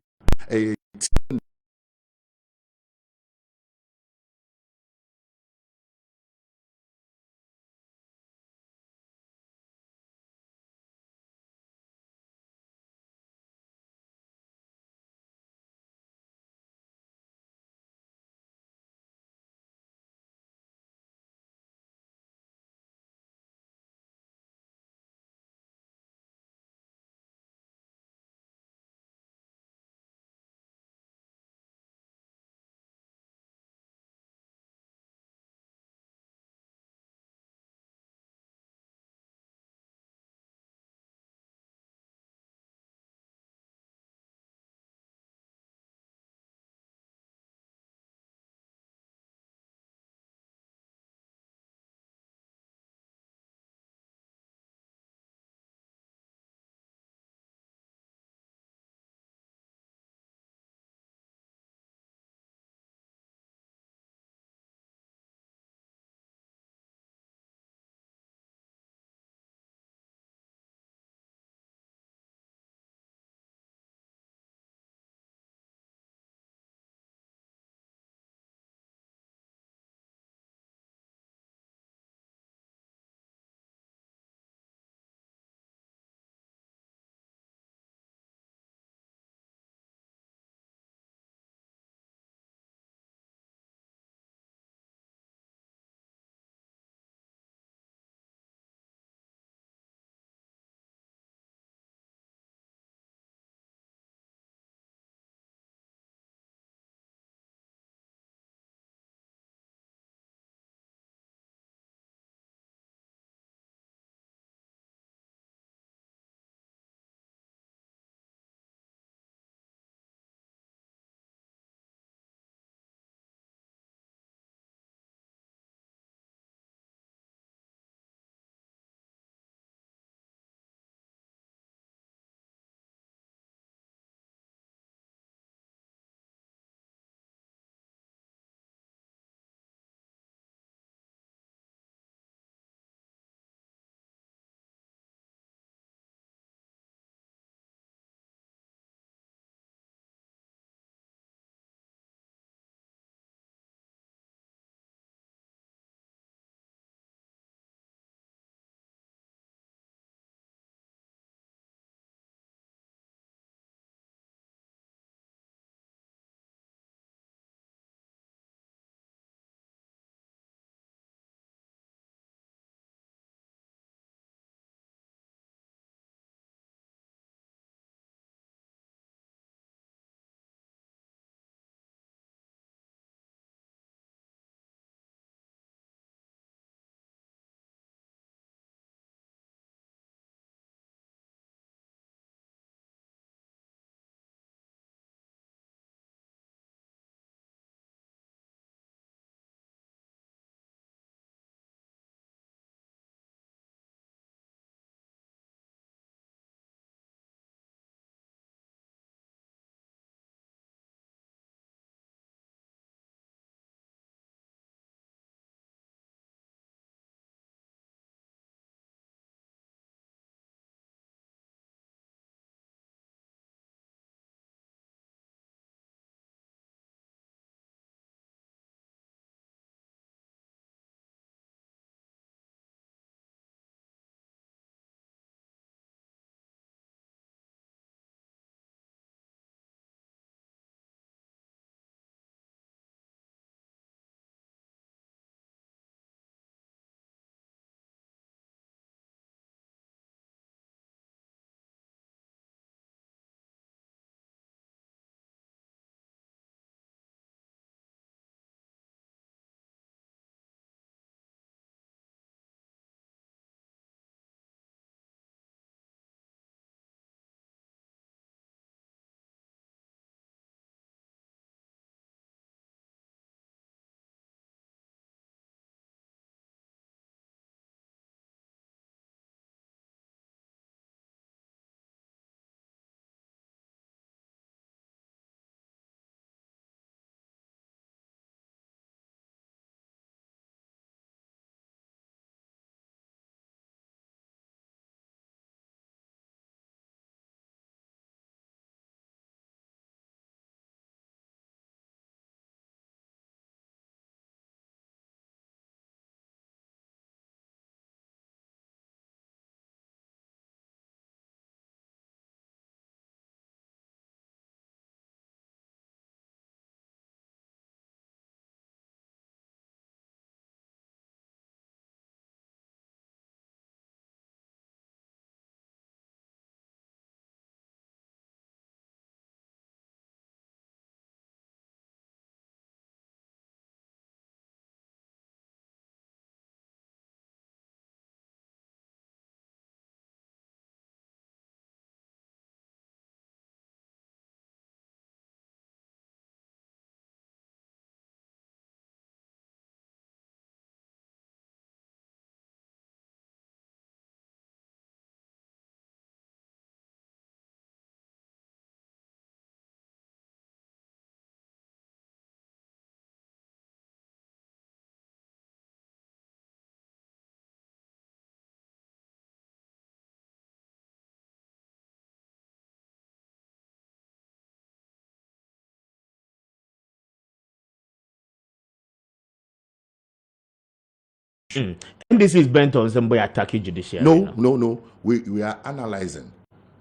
NDC is bent on somebody attacking judiciary. No. We are analyzing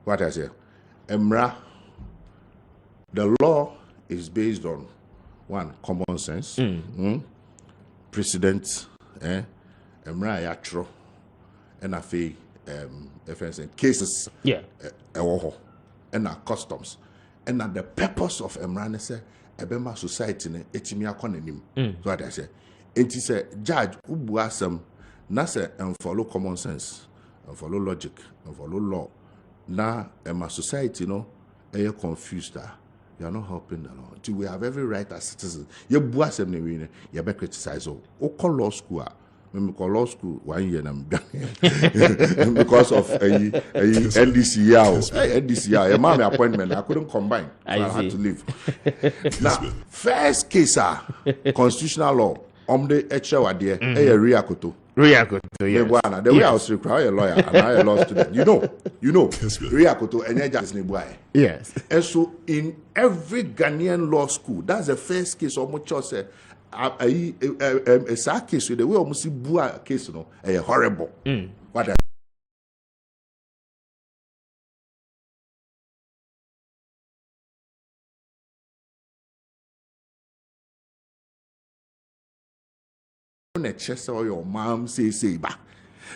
what I say. Emra, the law is based on one, common sense. Precedent, Emra Yatro, and I feel cases, and our customs, and the purpose of Emra say, Ebema society, etimi akonenim. So what I say, it is a judge who buasem, nasa and follow common sense, and follow logic, and follow law. Now, Emma society, are confused. You are not helping the law. We have every right as citizens. You buasem ne win, you be criticize. O call law school. When we call law school 1 year and because of a NDC NDC a mommy appointment I couldn't combine, so I had to leave. Now, first case constitutional law the extra there Riakoto. Yes. The way I was required a lawyer and I a law student. You know, Riakoto and just yes. And so in every Ghanaian law school, that's the first case of much say a sad case with the way almost see bua case, a horrible. What chest or your mom say back.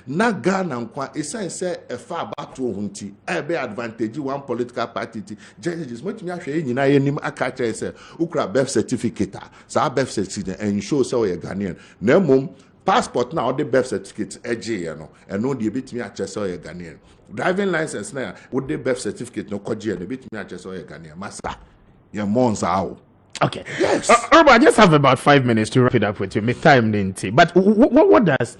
Na Ghana nkwa esan say e fa abato hunti e be advantage one political party judges motumi ahwe nyina yenim aka kire say ukra birth certificate sa birth certificate and show say you Ghanaian na mom passport na the birth certificate eje no and no de betumi ache say you Ghanaian driving license na with the birth certificate no koje na betumi ache say you Ghanaian masa your months out. Okay. Yes. I just have about 5 minutes to wrap it up with you. My time didn't. But what does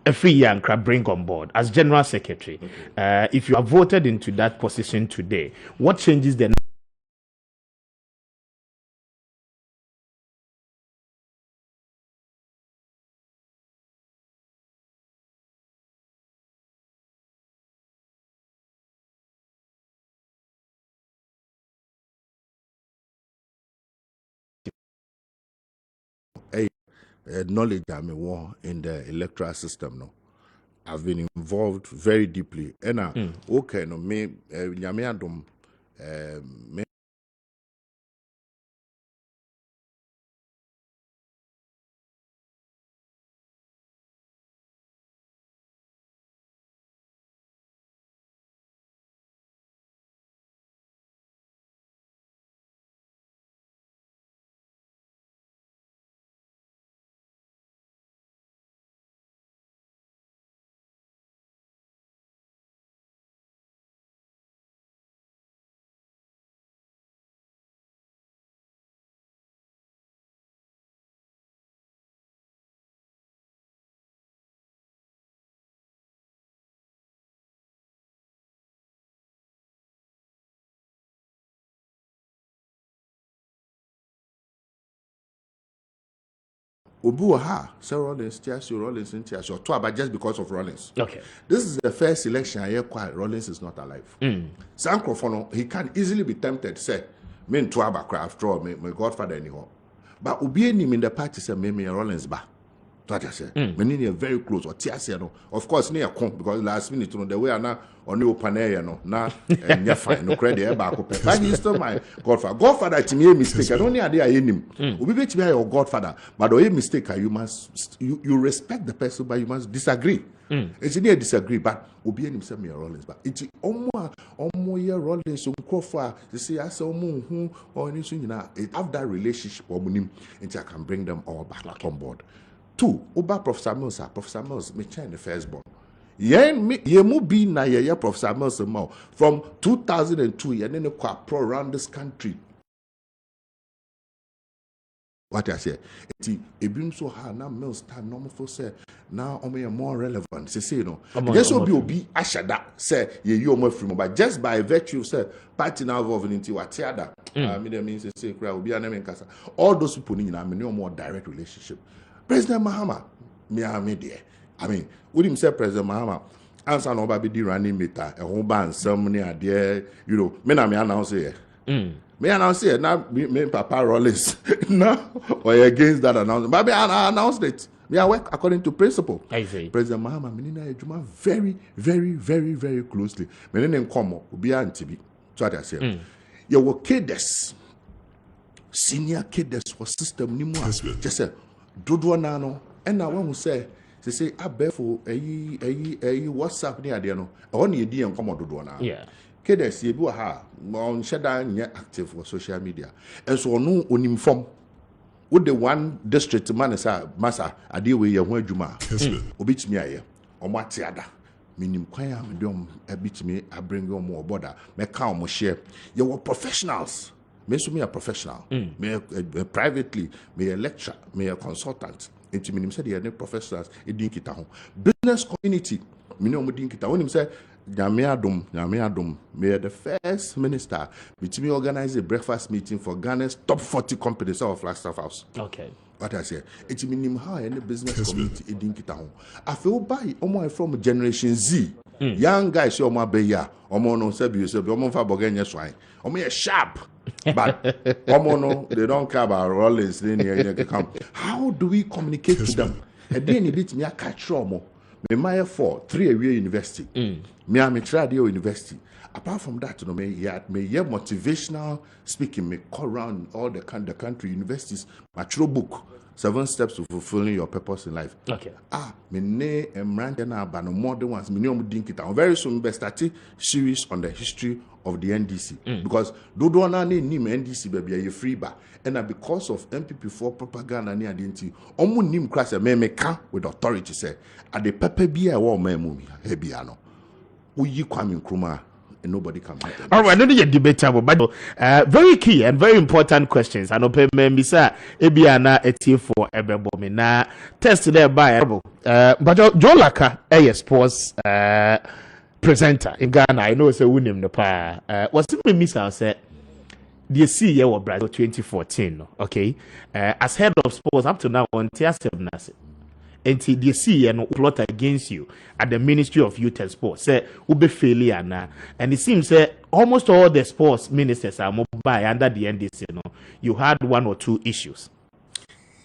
Afriyie Ankrah bring on board as General Secretary? If you are voted into that position today, what changes the knowledge I'm in the electoral system no. I've been involved very deeply. And okay, no me nyame me Obuha, Sir Rollins, Tiasio Rollins, and Tiasio, but just because of Rollins. Okay. This is the first election I hear quiet. Rollins is not alive. Sankrofono, he can easily be tempted, say, me to after all, my godfather anyhow. But Ubianim in the party said, me Rollins ba. What I say, many are very close, or Tiasio, of course, near comp, because last minute, the way I now on the open area, no fine, no credit, but he's still my godfather. Godfather, it's me a mistake. I don't know idea him. We be to be your godfather, but the mistake, you must you respect the person, but you must disagree. It's near disagree, but Obi himself me Rollins, but it's almost year Rollins so Crawford. You see, I saw who or anything, you know, it have that relationship or until I can bring them all back on board. Two, Oba Professor Mills, me chain the firstborn. Ye mu be na ye Professor Mills from 2002, and then pro around this country. What I say, it been so hard now. Mills time normal for say now more relevant. Say no, yes, be ashada say you more free, but just by virtue of say party now involved into what other. Means say crowd will be an casa. All those people need no more direct relationship. President Mahama, I mean, would him say President Mahama? Answer no baby running meter, a whole band, some near there, you know, me announce here. Me announce here, now me Papa Rollins, now or against that announcement. Baby, I announced it. Me, I work according to principle. I see. President Mahama, me nina ejuma very, very, very, very closely. Me nina nkomo, obi antibi. So what I say. You were cadets, senior cadets for system ni mu. Just say, dodo na no. And now when we say abefo WhatsApp ni ade no. Ehon ye di nkomo dodo na. Yeah. Cadets ye bi wa ha. On sheda nye active for social media. And so no onim form. With the one district man is a massa, I deal with your juma. Obit me aye, or what tiada. Minim kwaya, a bit me, I bring you more border, me count more share. You were professionals. Me a professional. Me privately, me a lecturer, me a consultant. Into minim said you professionals, it didn't get home. Business community, minim didn't get home. Say, Nyame may the first minister with me organize a breakfast meeting for Ghana's top 40 companies of Flagstaff House. Okay. What I say, it's minimum how any business community it didn't get home. I feel by from Generation Z. Young guys, your my beya, no sabi you say, for Bogania swine. Sharp. But no, they don't care about Rollins. How do we communicate to them? And then it me a catch me my 3 year university. Me am a university. Apart from that, you know, me motivational speaking. Me call around all the country universities. My true book, 7 Steps to Fulfilling Your Purpose in Life. Okay. Me ne emrante na ba no more than once. Me ne dinkita. Very soon, be starting series on the history of the NDC because do na ne nim NDC baby you free ba. And because of MPP4 propaganda ni identity, omu nim class me can with authority say at the pepper be a war me mumi hebiano. Uyi Kwame Nkrumah and nobody can beat them. All right, no debatable, but very key and very important questions. I know me say ebiana etie for ebebo na test there by but Joe Laka sports presenter in Ghana. I know say unim the pa was it me miss I said the CEO of Brazil 2014, okay? As head of sports up to now on TS7 and the CEO no plot against you at the Ministry of Youth and Sports. Say ube failure na, and it seems almost all the sports ministers are mobile under the NDC. No, you had 1 or 2 issues.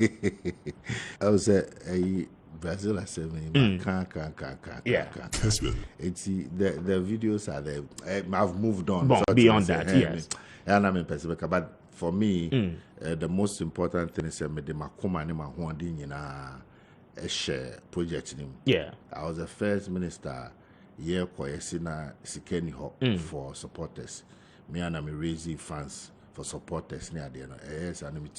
I was a Brazil at 7. Yeah. Kessben. It's the videos are there. I've moved on. Bon, beyond that, yes. And I'm in Pacific, but for me, the most important thing is that the Makoma and Mahuandin in a share project. Yeah, I was the first minister here Koyesina Sikeni Hop for supporters. Me and I'm raising funds for supporters near the end. Yes, and I'm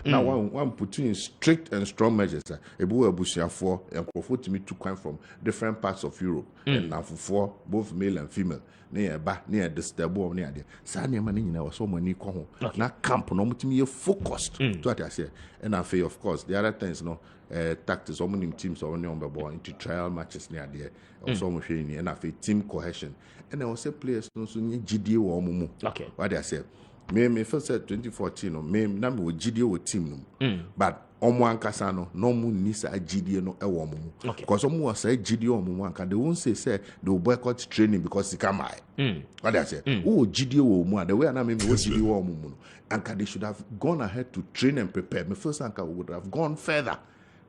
now one putting in strict and strong measures. Ebu for and profit me to come from different parts of Europe and now for both male and female. Near the stable near there. Sanya Manina was so many come now camp no me focused to what I say. And I feel of course the other things tactics or many teams or into trial matches near there or so much and I feel team cohesion. And I was say players no so GD or mumu. Okay. What I say. Me first said 2014 no me na me GD with team no. But omo ankasa no mu nisa GD no e wo mumu. Because omo was say GD o mumu anka they won't say they will boycott training because he come high. What I say? Oh GD wo mu the way na me GD wo mumu no. Anka they should have gone ahead to train and prepare. Me first anka would have gone further.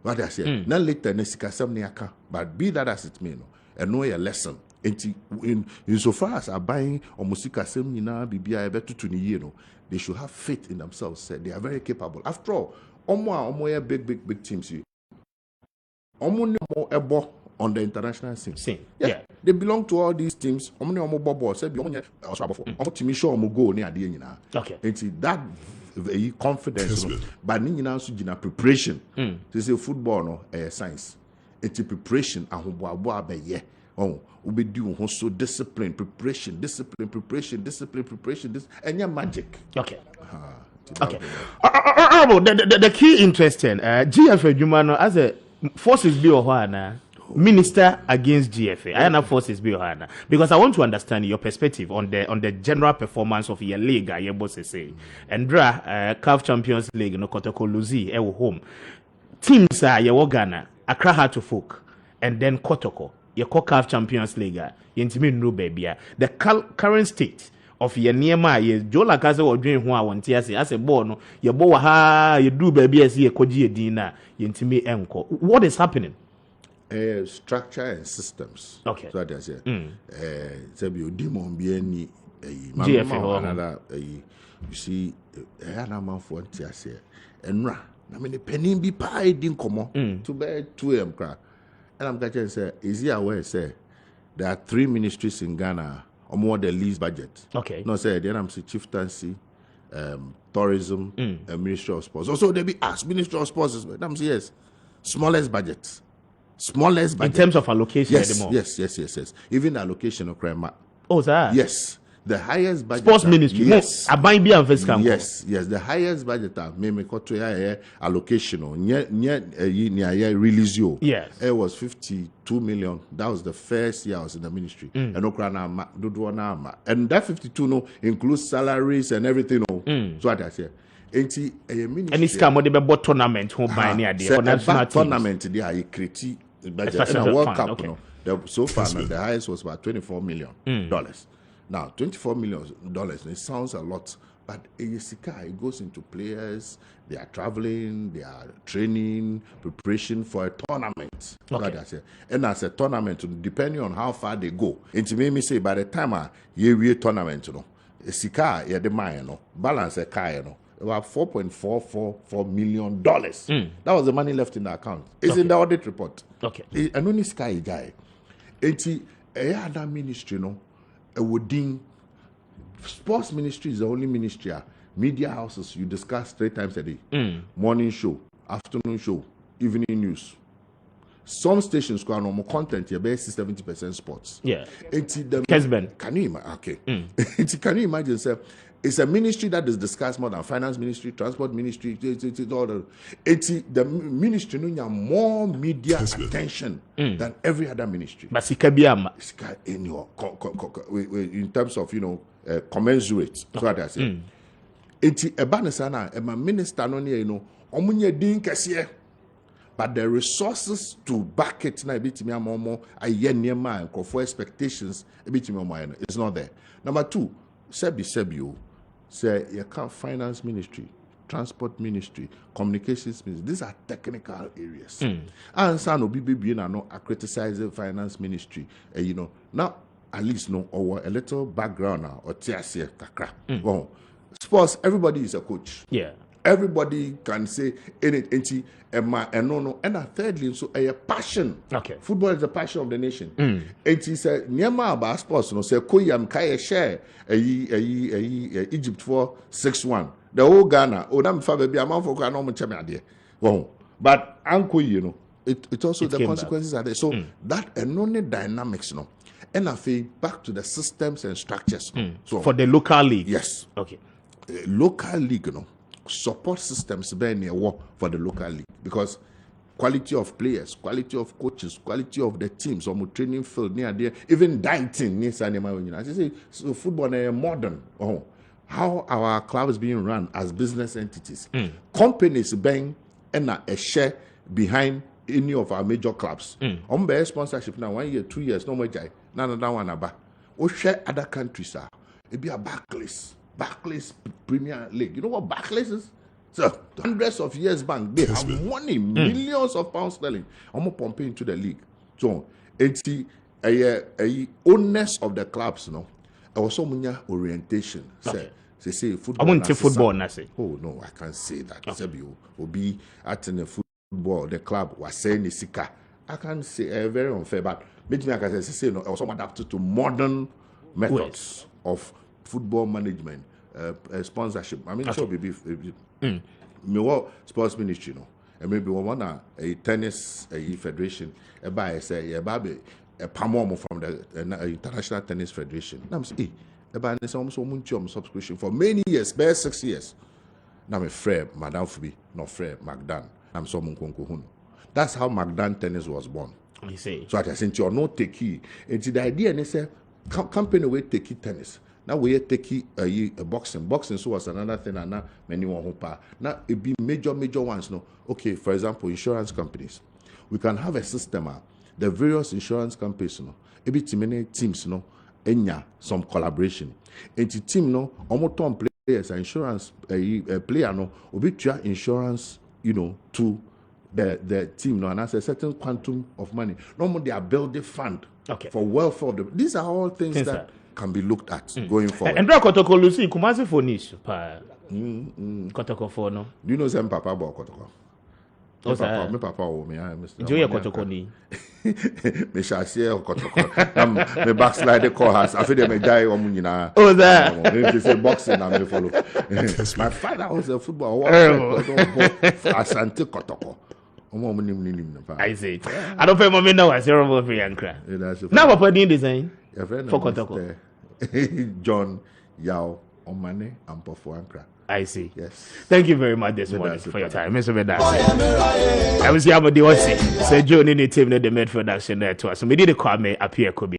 What I say? Now later ne sikasam ne aka. But be that as it may no. And know your lesson. In so far as are buying or musika sem nina bibia betu to ni no, they should have faith in themselves. Say they are very capable. After all, omo big teams you. Omo ebo on the international scene. Yeah. They belong to all these teams. Omo bobo say be omo team show omo go ni ade nyina. Okay. And that very confidence no, but ni nyina so gina preparation. They say football no science. It's preparation ahoboabo abeye. Oh, we do so discipline, preparation, this, and your magic. Okay. Okay. The key interesting. GFA Jumano as a forces be Ohana minister against GFA. I have forces be Ohana because I want to understand your perspective on the general performance of your league. I boss say and CAF Champions League no Kotoko Luzi home teams are your Ghana Accra had to folk and then Kotoko. Your CAF Champions League, no baby. The current state of your nearby is Jola Casa or Dream who I want to say as a bono, your boa ha, you do baby as ye koji dinner, yintimi enko. What is happening? Structure and systems. Okay. So that's it. You demon be any another you see a man for Tiasia and I mean, the penny be pie didn't come to bear 2 crack. And I'm going to say, is he aware, say, there are 3 ministries in Ghana or more the least budget. Okay. No, say, then I'm saying chieftaincy, tourism, and Ministry of Sports. Also, they be asked, Ministry of Sports, I'm saying, yes, smallest budget. Smallest budget. In terms of allocation, yes. Even allocation of crime. Oh, sir. Yes. The highest budget. Sports ministry. Yes. Yes. The highest budget. Maybe allocation. Release you. Yes. It was 52 million. That was the first year I was in the ministry. And that 52 no includes salaries and everything. So what I say. And it's come with the tournament. Tournament. They are creating budget. And a World Cup. So far, the highest was about $24 million. Now, $24 million, it sounds a lot, but it goes into players, they are traveling, they are training, preparation for a tournament. Okay. And as a tournament, depending on how far they go, it made me say by the time you tournament, balance a car, about $4.444 million. That was the money left in the account. It's in the audit report. Okay. And only sky guy. Other ministry, within sports ministry is the only ministry. Media houses you discuss 3 times a day. Morning show, afternoon show, evening news. Some stations go on more content here, base 70% sports. Yeah. Kessben. Can you imagine? Okay. Can you imagine? Sir, it's a ministry that is discussed more than finance ministry, transport ministry. The ministry needs more media attention than every other ministry. But in terms of commensurate. So what I say. Minister but the resources to back it now for expectations it's not there. Number 2, Sebi. Say you can't finance ministry, transport ministry, communications ministry. These are technical areas. And some BBB no criticizing finance ministry. Now at least or a little background now or TSC kakra. Well, sports, everybody is a coach. Yeah. Everybody can say anything. And thirdly, so a passion. Okay. Football is the passion of the nation. It is a nearby about sports. Say Koyam Kaya share Egypt for 6-1. the whole Ghana, oh, I'm for baby, I'm on for Ghana, but uncle, you know, it also the consequences are there. So that and only dynamics, you know, and I feel back to the systems and structures. So for the local league, yes, okay, local league, you know, support systems being near war for the local league because quality of players, quality of coaches, quality of the teams, or training field near there, even dieting needs animal. You know, I say so football is modern. Oh, how our clubs being run as business entities, companies being and a share behind any of our major clubs. On bear sponsorship now 1 year, 2 years, no more jai. None one about. We share other countries are. It be a Barclays Premier League. You know what Barclays is? So hundreds of years back, they have money, millions of pounds sterling. I'm pumping into the league. So it's a owners of the clubs, you know. I was so many orientation. Okay. Say football. I want to football, Nasi. Oh no, I can't say that. Okay. Will be at the football. The club was saying Sika. I can't say very unfair, but maybe I can say no. I was adapted to modern methods of football management, sponsorship. I mean, sure, maybe me what sports ministry, no, and maybe one a tennis federation. I say, a pamom from the International Tennis Federation. Now I'm saying, about this almost subscription for many years, bare 6 years. Now I'm a friend, Madame Fubi, not friend, Magdan. I'm so munkunkuhun. That's how Magdan tennis was born. I see. So I said, you're not take it's the idea, and they say, company will take tennis. Now we take a boxing. Boxing so was another thing, and now many one who now it be major ones. No, okay. For example, insurance companies. We can have a system. The various insurance companies, no, it be too many teams, no. Enya some collaboration. And the team no almost ton players insurance a player no obitua insurance, you know, to the team no, and as a certain quantum of money. Normally they are building fund for welfare of the. These are all things that can be looked at going forward. And Kotoko Lucy Kumasi for niche pa Kotoko for no. Do you know some papa about Kotoko? Me papa o me Mr. Joya Kotoko ni. Me shall see Kotoko. Me backslide call has. I feel they may die or munina. Oh, that. If you say boxing, I may follow. My father was a football. Asante Kotoko. I see. I don't pay my now as Elvis Afriyie Ankrah. Now what putting design for Kotoko. John Yao Omane and Pofo Ankrah. I see. Yes. Thank you very much this morning for your time, Mr. Bedasi. I was here about the Aussie. Say Joe in the team that they made production there to us. So we did call me appear could be.